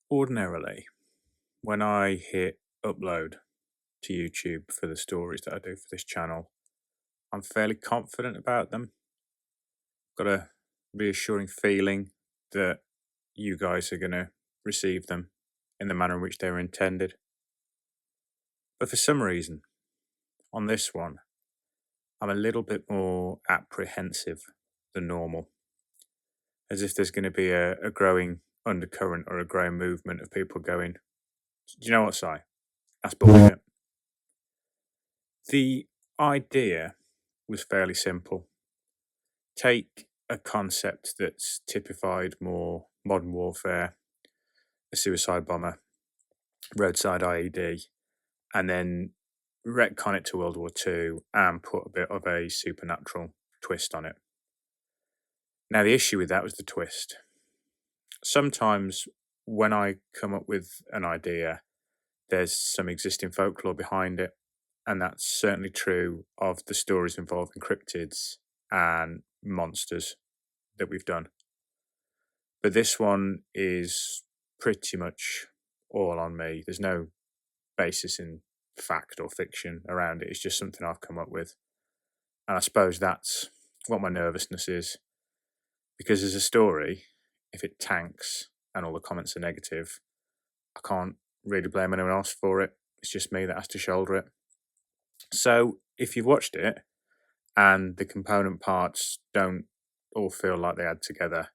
Ordinarily, when I hit upload to YouTube for the stories that I do for this channel, I'm fairly confident about them. Got a reassuring feeling that you guys are going to receive them in the manner in which they were intended. But for some reason, on this one, I'm a little bit more apprehensive than normal, as if there's going to be a growing undercurrent or a growing movement of people going, do you know what, Si? That's bullshit. The idea was fairly simple. Take a concept that's typified more modern warfare, a suicide bomber, roadside IED, and then retcon it to World War II and put a bit of a supernatural twist on it. Now, the issue with that was the twist. Sometimes when I come up with an idea, there's some existing folklore behind it, and that's certainly true of the stories involving cryptids and monsters that we've done. But this one is pretty much all on me. There's no basis in fact or fiction around it. It's just something I've come up with. And I suppose that's what my nervousness is. Because as a story, if it tanks and all the comments are negative, I can't really blame anyone else for it. It's just me that has to shoulder it. So if you've watched it and the component parts don't all feel like they add together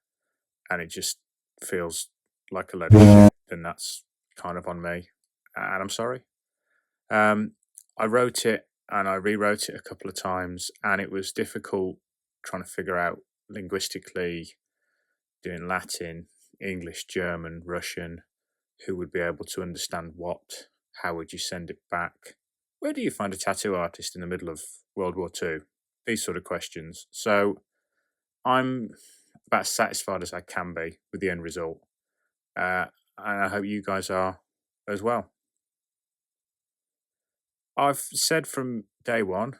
and it just feels like a load of shit, then that's kind of on me. And I'm sorry. I wrote it and I rewrote it a couple of times, and it was difficult trying to figure out linguistically, doing Latin, English, German, Russian, who would be able to understand what, how would you send it back, where do you find a tattoo artist in the middle of World War II? These sort of questions. So I'm about as satisfied as I can be with the end result. And I hope you guys are as well. I've said from day one,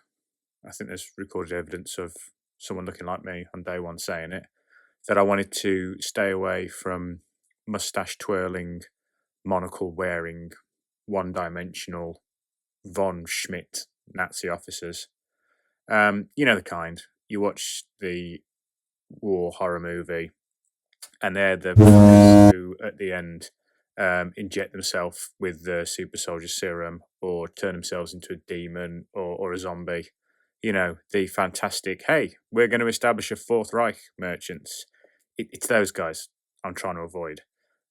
I think there's recorded evidence of someone looking like me on day one saying it, that I wanted to stay away from mustache twirling, monocle wearing, one dimensional von Schmidt Nazi officers. You know the kind. You watch the war horror movie, and they're the fuckers who, at the end, inject themselves with the super soldier serum or turn themselves into a demon or a zombie. You know, the fantastic, hey, we're going to establish a Fourth Reich merchants. It's those guys I'm trying to avoid.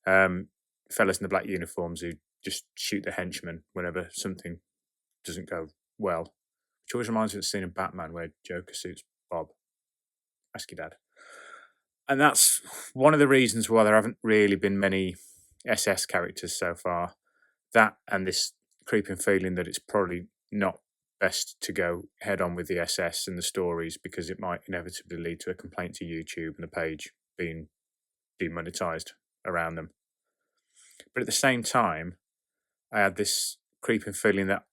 Fellas in the black uniforms who just shoot the henchmen whenever something doesn't go well. Which always reminds me of the scene in Batman where Joker suits Bob. Ask your dad. And that's one of the reasons why there haven't really been many SS characters so far. That and this creeping feeling that it's probably not best to go head on with the SS and the stories because it might inevitably lead to a complaint to YouTube and the page being demonetized around them. But at the same time, I had this creeping feeling that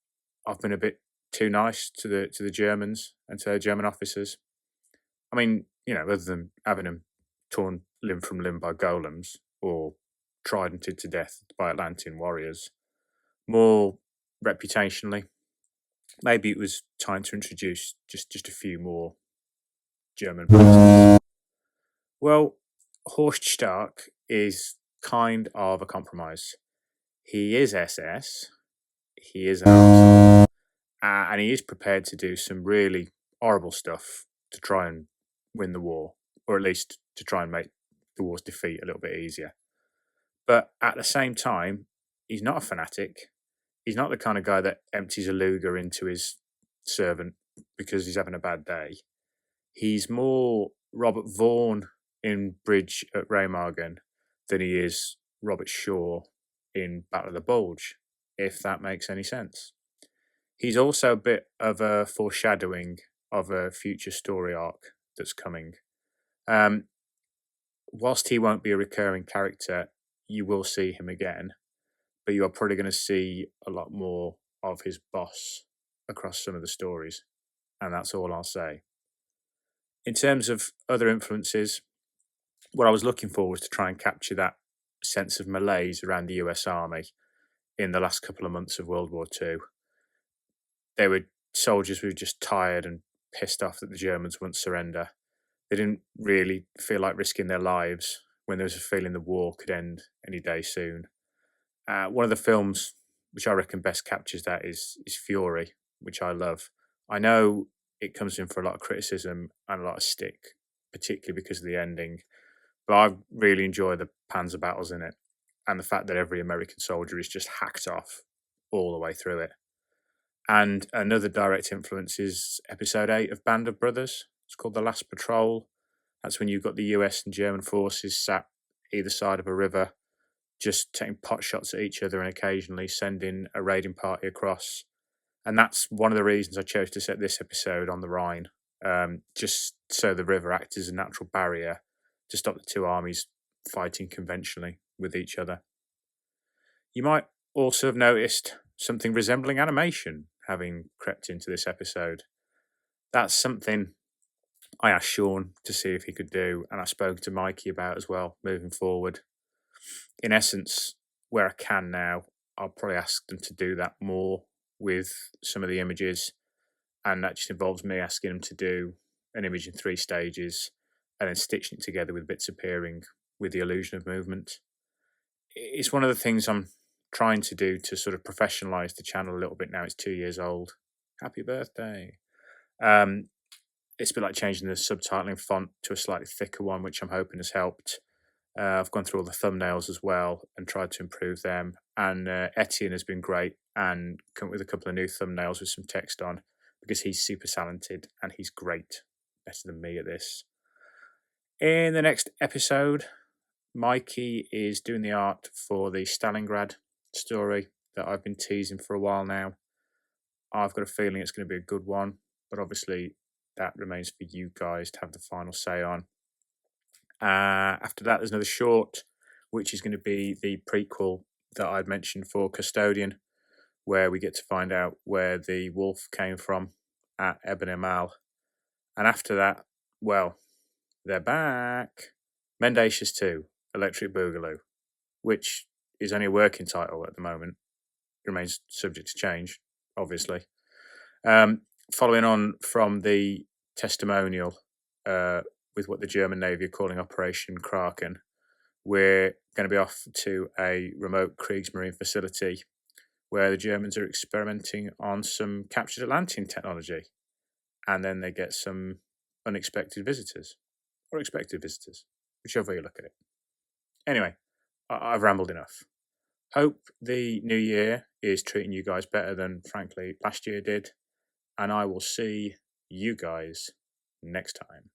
I've been a bit too nice to the Germans and to their German officers. I mean, you know, other than having them torn limb from limb by golems or tridented to death by Atlantean warriors, more reputationally, maybe it was time to introduce just a few more German voices. Well, Horst Stark is kind of a compromise. He is SS, he is and he is prepared to do some really horrible stuff to try and win the war, or at least to try and make the war's defeat a little bit easier. But at the same time, he's not a fanatic. He's not the kind of guy that empties a Luger into his servant because he's having a bad day. He's more Robert Vaughan in Bridge at Remagen than he is Robert Shaw in Battle of the Bulge, if that makes any sense. He's also a bit of a foreshadowing of a future story arc that's coming. Whilst he won't be a recurring character, you will see him again, but you are probably going to see a lot more of his boss across some of the stories, and that's all I'll say. In terms of other influences, what I was looking for was to try and capture that sense of malaise around the US Army in the last couple of months of World War II. They were soldiers who were just tired and pissed off that the Germans wouldn't surrender. They didn't really feel like risking their lives when there was a feeling the war could end any day soon. One of the films which I reckon best captures that is Fury, which I love. I know it comes in for a lot of criticism and a lot of stick, particularly because of the ending, but I really enjoy the Panzer battles in it and the fact that every American soldier is just hacked off all the way through it. And another direct influence is episode 8 of Band of Brothers. It's called The Last Patrol. That's when you've got the US and German forces sat either side of a river, just taking pot shots at each other and occasionally sending a raiding party across. And that's one of the reasons I chose to set this episode on the Rhine, just so the river acts as a natural barrier to stop the two armies fighting conventionally with each other. You might also have noticed something resembling animation having crept into this episode. That's something I asked Sean to see if he could do, and I spoke to Mikey about as well moving forward. In essence, where I can now, I'll probably ask them to do that more with some of the images, and that just involves me asking them to do an image in 3 stages and then stitching it together with bits appearing with the illusion of movement. It's one of the things I'm trying to do to sort of professionalize the channel a little bit now. It's 2 years old. Happy birthday. It's a bit like changing the subtitling font to a slightly thicker one, which I'm hoping has helped. I've gone through all the thumbnails as well and tried to improve them. And Etienne has been great and come up with a couple of new thumbnails with some text on because he's super talented and he's great. Better than me at this. In the next episode, Mikey is doing the art for the Stalingrad story that I've been teasing for a while now. I've got a feeling it's going to be a good one, but obviously that remains for you guys to have the final say on. After that, there's another short, which is going to be the prequel that I'd mentioned for Custodian, where we get to find out where the wolf came from at Ebon Emal. And after that, well, they're back. Mendacious 2, Electric Boogaloo, which is only a working title at the moment. Remains subject to change, obviously. Following on from the testimonial with what the German Navy are calling Operation Kraken, we're going to be off to a remote Kriegsmarine facility where the Germans are experimenting on some captured Atlantean technology. And then they get some unexpected visitors, or expected visitors, whichever way you look at it. Anyway, I've rambled enough. Hope the new year is treating you guys better than, frankly, last year did. And I will see you guys next time.